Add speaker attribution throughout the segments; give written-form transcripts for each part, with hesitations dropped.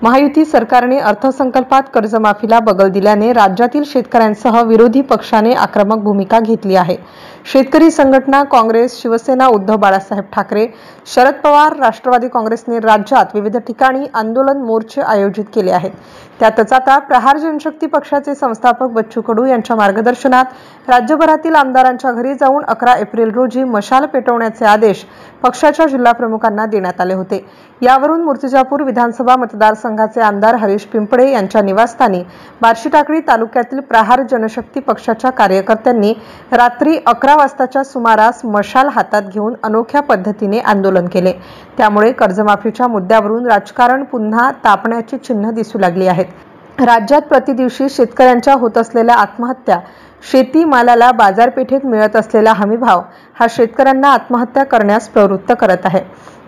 Speaker 1: महायुती सरकारने अर्थसंकल्पात कर्जमाफीला बगल दिल्याने राज्यातील शेतकऱ्यांसह विरोधी पक्षाने आक्रमक भूमिका घेतली आहे। शेतकरी संघटना, काँग्रेस, शिवसेना, उद्धव बाळासाहेब ठाकरे, शरद पवार, राष्ट्रवादी काँग्रेसने राज्यात विविध ठिकाणी आंदोलन मोर्चे आयोजित केले आहेत। त्यातच आता प्रहार जनशक्ती पक्षाचे संस्थापक बच्चू कडू यांच्या मार्गदर्शनात राज्यभरातील आमदारांच्या घरी जाऊन 11 एप्रिल रोजी मशाल पेटवण्याचे आदेश पक्षाच्या जिल्हा प्रमुखांना देण्यात आले होते। यावरून मूर्तिजापूर विधानसभा मतदारसंघाचे आमदार हरीश पिंपळे यांच्या निवासस्थानी बार्शीटाकळी तालुक्यातील प्रहार जनशक्ती पक्षाच्या कार्यकर्त्यांनी रात्री 11 वाजताच्या सुमारास मशाल हातात घेऊन अनोख्या पद्धतीने आंदोलन केले। त्यामुळे कर्जमाफीच्या मुद्द्यावरून राजकारण पुन्हा तापण्याची चिन्ह दिसू लागली आहेत। राज्यात प्रतिदिवशी शेतकऱ्यांच्या होत असलेल्या आत्महत्या, शेती मालाला बाजारपेठेत मिळत असलेला हमीभाव हा शेतकऱ्यांना आत्महत्या करण्यास प्रवृत्त करत आहे।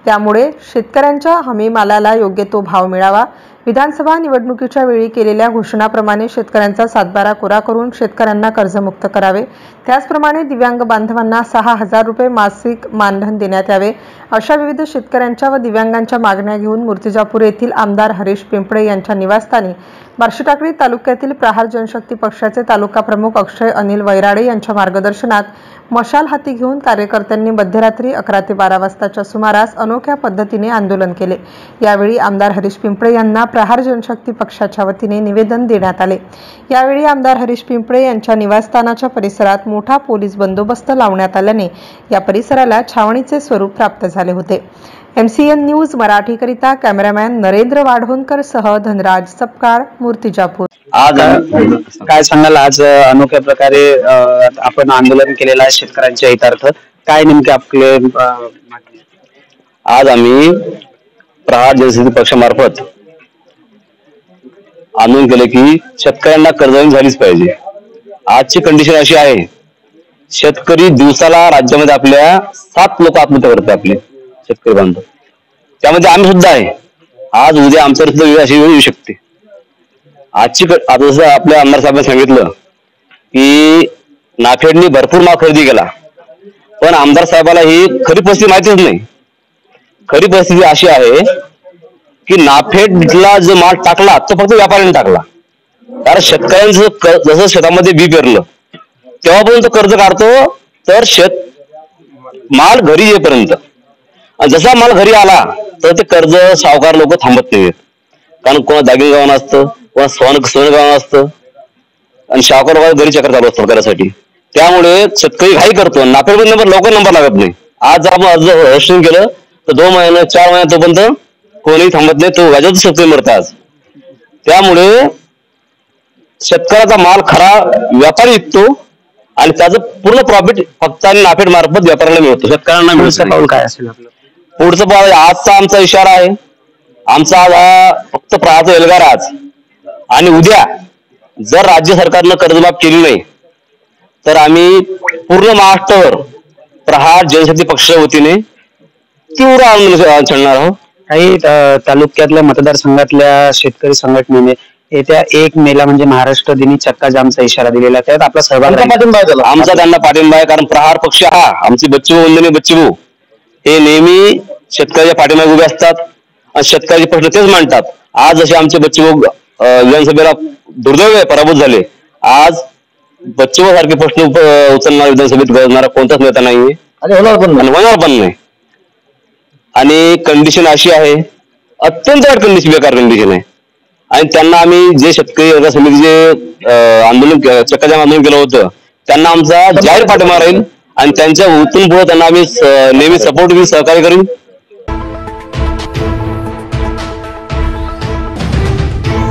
Speaker 1: त्यामुळे शेतकऱ्यांच्या हमी मालाला योग्य तो भाव मिळावा, विधानसभा निवडणुकीच्या वेळी केलेल्या घोषणाप्रमाणे शेतकऱ्यांचा सातबारा कोरा करून शेतकऱ्यांना कर्जमुक्त करावे, त्याचप्रमाणे दिव्यांग बांधवांना 6,000 रुपये मासिक मानधन देण्यात यावे, अशा विविध शेतकऱ्यांच्या व दिव्यांगांच्या मागण्या घेऊन मूर्तिजापूर येथील आमदार हरीश पिंपळे यांच्या निवासस्थानी बार्शीटाकळी तालुक्यातील प्रहार जनशक्ती पक्षाचे तालुका प्रमुख अक्षय अनिल वैराडे यांच्या मार्गदर्शनात मशाल हाती घेऊन कार्यकर्त्यांनी मध्यरात्री 11 ते 12 वाजताच्या सुमारास अनोख्या पद्धतीने आंदोलन केले। यावेळी आमदार हरीश पिंपळे यांना प्रहार जनशक्ती पक्षाच्या वतीने निवेदन देण्यात आले। यावेळी आमदार हरीश पिंपळे यांच्या निवासस्थानाच्या परिसरात मोठा पोलीस बंदोबस्त लावण्यात आल्याने या परिसराला छावणीचे स्वरूप प्राप्त झाले होते। MCN news मराठीकरिता cameraman Narendra Wadhwankar सह धनराज सपकाळ, मूर्तिजापूर।
Speaker 2: आज काय सांगाल, आज अनोख्या प्रकारे आपण आंदोलन केलेलं आहे शेतकऱ्यांच्या हितार्थ, काय नेमके आपले?
Speaker 3: आज आम्ही प्रहार जनशक्ती पक्षामार्फत आंदोलन केले की शेतकऱ्यांना कर्जमाफी झालीच पाहिजे। आजची कंडिशन अशी आहे, शेतकरी दिवसाला राज्यामध्ये आपल्या 7 लोक आत्महत्या करतात, आपले शेतकरी बांधव, त्यामध्ये आम्ही सुद्धा आहे। आज उद्या आमच्यावर सुद्धा वेळ अशी येऊ शकते। जसं आपल्या आमदार साहेबांनी सांगितलं की नाफेडनी भरपूर माल खरेदी केला, पण आमदार साहेबाला ही खरी परिस्थिती माहितीच नाही। खरी परिस्थिती अशी आहे की नाफेडला जो माल टाकला तो फक्त व्यापाऱ्यांनी टाकला, कारण शेतकऱ्यांचं जसं शेतामध्ये बी पेरलं तेव्हापर्यंत कर्ज काढतो, तर माल घरी येईपर्यंत, जसा माल घरी आला तर ते कर्ज सावकार लोक थांबत नाहीत, कारण कोणा दागिने गावं असतं, कोणा सोनं गावं असतं, आणि सावकार लोक घरी चक्कर चालू असतो करासाठी। त्यामुळे शेतकरी घाई करतो, नाफेडमध्ये लवकर नंबर लागत नाही। आज जर आपण अर्ज रजिस्ट्रेशन केलं तर 2 महिने 4 महिने तोपर्यंत कोणीही थांबत नाही, तो व्याजातच शेतकरी मरतात आज। त्यामुळे शेतकऱ्याचा माल खरा व्यापारी विकतो आणि त्याचं पूर्ण प्रॉफिट फक्त आणि नाफेड मार्फत व्यापाऱ्याला मिळतो, शेतकऱ्यांना मिळतं।
Speaker 2: पाऊल काय असेल आपलं
Speaker 3: पुढचं पाऊल? आजचा आमचा इशारा आहे, आमचा आज हा फक्त प्रहारचा एल्गार आज, आणि उद्या जर राज्य सरकारनं कर्जमाफ केली नाही तर आम्ही पूर्ण महाराष्ट्रावर प्रहार जनशक्ती पक्षाच्या वतीने तीव्र आंदोलन छेडणार आहोत।
Speaker 2: काही तालुक्यातल्या मतदारसंघातल्या शेतकरी संघटनेने येत्या 1 मेला म्हणजे महाराष्ट्र दिनी चक्का जामचा इशारा दिलेला, त्यात आपला सहभाग
Speaker 3: आमचा त्यांना पाठिंबा आहे, कारण प्रहार पक्ष हा आमचे बच्चू वंदनीय बच्चू हे नेहमी शेतकऱ्याच्या पाठीमागे उभे असतात आणि शेतकऱ्याचे प्रश्न तेच मांडतात। आज जसे आमचे बच्चू विधानसभेला दुर्दैव पराभूत झाले, आज बच्चू सारखे प्रश्न उचलणारा विधानसभेत करणारा कोणताच नेता नाहीये आणि होणार पण नाही। आणि कंडिशन अशी आहे, अत्यंत वाईट कंडिशन, बेकार कंडिशन आहे। आणि त्यांना आम्ही जे शेतकरी समितीचे आंदोलन चक्काजाम आंदोलन केलं होतं, त्यांना आमचा जाहीर पाठिंबा राहील आणि त्यांच्या उतून पुढे त्यांना आम्ही नेहमी सपोर्ट सहकार्य करीन।